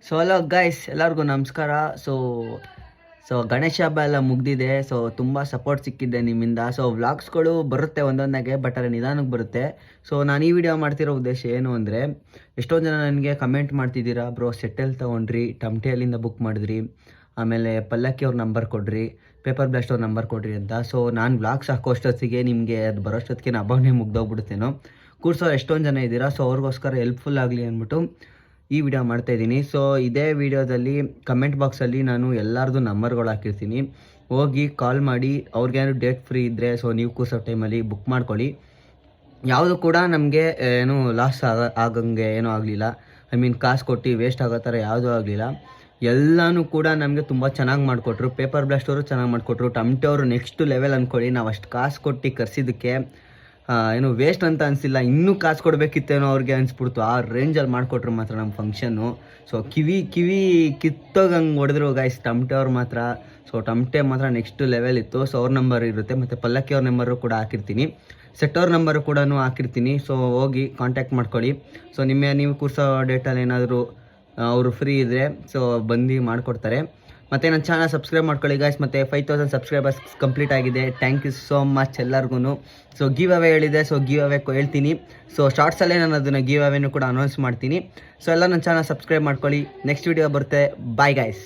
So hello guys, ಎಲ್ಲರಿಗೂ ನಮಸ್ಕಾರ. So Ganesha ಹಬ್ಬ ಎಲ್ಲ ಮುಗ್ದಿದೆ. ಸೊ ತುಂಬ ಸಪೋರ್ಟ್ ಸಿಕ್ಕಿದೆ ನಿಮ್ಮಿಂದ. ಸೊ ವ್ಲಾಗ್ಸ್ಗಳು ಬರುತ್ತೆ ಒಂದೊಂದಾಗೆ, ಬಟ್ ಅಲ್ಲಿ ನಿಧಾನಕ್ಕೆ ಬರುತ್ತೆ. ಸೊ ನಾನು ಈ ವಿಡಿಯೋ ಮಾಡ್ತಿರೋ ಉದ್ದೇಶ ಏನು ಅಂದರೆ, ಎಷ್ಟೊಂದು ಜನ ನನಗೆ ಕಮೆಂಟ್ ಮಾಡ್ತಿದ್ದೀರಾ, ಬ್ರೋ ಸೆಟ್ಟೆಲ್ ತೊಗೊಂಡ್ರಿ, ಟಮ್ಟೆಯಲ್ಲಿಂದ ಬುಕ್ ಮಾಡಿದ್ರಿ, ಆಮೇಲೆ ಪಲ್ಲಕ್ಕಿ ಅವ್ರ ನಂಬರ್ ಕೊಡ್ರಿ, ಪೇಪರ್ ಬ್ಲಾಸ್ಟ್ ಅವ್ರ ನಂಬರ್ ಕೊಡ್ರಿ ಅಂತ. ಸೊ ನಾನು ವ್ಲಾಗ್ಸ್ ಹಾಕೋಷ್ಟೊತ್ತಿಗೆ ನಿಮಗೆ ಅದು ಬರೋಷ್ಟೊತ್ತಿಗೆ ಹಬ್ಬನೇ ಮುಗ್ದೋಗ್ಬಿಡುತ್ತೇನೋ. ಕೂರ್ಸೋರು ಎಷ್ಟೊಂದು ಜನ ಇದ್ದೀರಾ. ಸೊ ಅವ್ರಿಗೋಸ್ಕರ ಹೆಲ್ಪ್ಫುಲ್ ಆಗಲಿ ಅಂದ್ಬಿಟ್ಟು ಈ ವಿಡಿಯೋ ಮಾಡ್ತಾಯಿದ್ದೀನಿ. ಸೊ ಇದೇ ವಿಡಿಯೋದಲ್ಲಿ ಕಮೆಂಟ್ ಬಾಕ್ಸಲ್ಲಿ ನಾನು ಎಲ್ಲರದು ನಂಬರ್ಗಳು ಹಾಕಿರ್ತೀನಿ. ಹೋಗಿ ಕಾಲ್ ಮಾಡಿ ಅವ್ರಿಗೇನು ಡೇಟ್ ಫ್ರೀ ಇದ್ದರೆ ಸೊ ನೀವು ಕೂರ್ಸೋ ಟೈಮಲ್ಲಿ ಬುಕ್ ಮಾಡ್ಕೊಳ್ಳಿ. ಯಾವುದು ಕೂಡ ನಮಗೆ ಏನು ಲಾಸ್ ಆಗಂಗೆ ಏನೂ ಆಗಲಿಲ್ಲ. ಕಾಸು ಕೊಟ್ಟು ವೇಸ್ಟ್ ಆಗೋ ಥರ ಯಾವುದೂ ಆಗಲಿಲ್ಲ. ಎಲ್ಲನೂ ಕೂಡ ನಮಗೆ ತುಂಬ ಚೆನ್ನಾಗಿ ಮಾಡಿಕೊಟ್ರು. ಪೇಪರ್ ಬ್ಲಾಸ್ಟ್ ಅವರು ಚೆನ್ನಾಗಿ ಮಾಡಿಕೊಟ್ರು. ಟಮ್ಟೆ ಅವರು ನೆಕ್ಸ್ಟ್ ಲೆವೆಲ್ ಅಂದ್ಕೊಳ್ಳಿ. ನಾವು ಅಷ್ಟು ಕಾಸು ಕೊಟ್ಟು ಕರೆಸಿದ್ದಕ್ಕೆ ಏನು ವೇಸ್ಟ್ ಅಂತ ಅನಿಸಿಲ್ಲ, ಇನ್ನೂ ಕಾಸು ಕೊಡಬೇಕಿತ್ತೇನೋ ಅವ್ರಿಗೆ ಅನಿಸ್ಬಿಡ್ತು. ಆ ರೇಂಜಲ್ಲಿ ಮಾಡಿಕೊಟ್ರು ಮಾತ್ರ ನಮ್ಮ ಫಂಕ್ಷನ್ನು. ಸೊ ಕಿವಿ ಕಿತ್ತೋಗಂಗೆ ಹೊಡೆದ್ರು ಗೈಸ್ ಟಮ್ಟೆ ಅವ್ರು ಮಾತ್ರ. ಸೊ ಟಮ್ಟೆ ಮಾತ್ರ ನೆಕ್ಸ್ಟ್ ಲೆವೆಲ್ ಇತ್ತು. ಸೊ ಅವ್ರ ನಂಬರ್ ಇರುತ್ತೆ, ಮತ್ತು ಪಲ್ಲಕ್ಕಿ ಅವ್ರ ನಂಬರು ಕೂಡ ಹಾಕಿರ್ತೀನಿ, ಸೆಟ್ ಅವ್ರ ನಂಬರು ಕೂಡ ಹಾಕಿರ್ತೀನಿ. ಸೊ ಹೋಗಿ ಕಾಂಟ್ಯಾಕ್ಟ್ ಮಾಡ್ಕೊಳ್ಳಿ. ಸೊ ನೀವು ಕೂರ್ಸೋ ಡೇಟಲ್ಲಿ ಏನಾದರೂ ಅವರು ಫ್ರೀ ಇದ್ದರೆ ಸೊ ಬಂದು ಮಾಡಿಕೊಡ್ತಾರೆ. ಮತ್ತು ನನ್ನ ಚಾನಲ್ ಸಬ್ಸ್ಕ್ರೈಬ್ ಮಾಡ್ಕೊಳ್ಳಿ ಗೈಸ್. ಮತ್ತು 5000 ಸಬ್ಸ್ಕ್ರೈಬರ್ಸ್ ಕಂಪ್ಲೀಟ್ ಆಗಿದೆ. ಥ್ಯಾಂಕ್ ಯು ಸೋ ಮಚ್ ಎಲ್ಲರಿಗೂ. ಸೊ ಗಿವ್ ಅವೇ ಹೇಳಿದೆ, ಸೊ ಗಿವ್ ಅವೇ ಹೇಳ್ತೀನಿ. ಸೊ ಶಾರ್ಟ್ಸಲ್ಲೇ ನಾನು ಅದನ್ನು ಗಿವ್ ಅವೇನೂ ಕೂಡ ಅನೌನ್ಸ್ ಮಾಡ್ತೀನಿ. ಸೊ ಎಲ್ಲ ನನ್ನ ಚಾನಲ್ ಸಬ್ಸ್ಕ್ರೈಬ್ ಮಾಡ್ಕೊಳ್ಳಿ. ನೆಕ್ಸ್ಟ್ ವೀಡಿಯೋ ಬರುತ್ತೆ. Bye guys.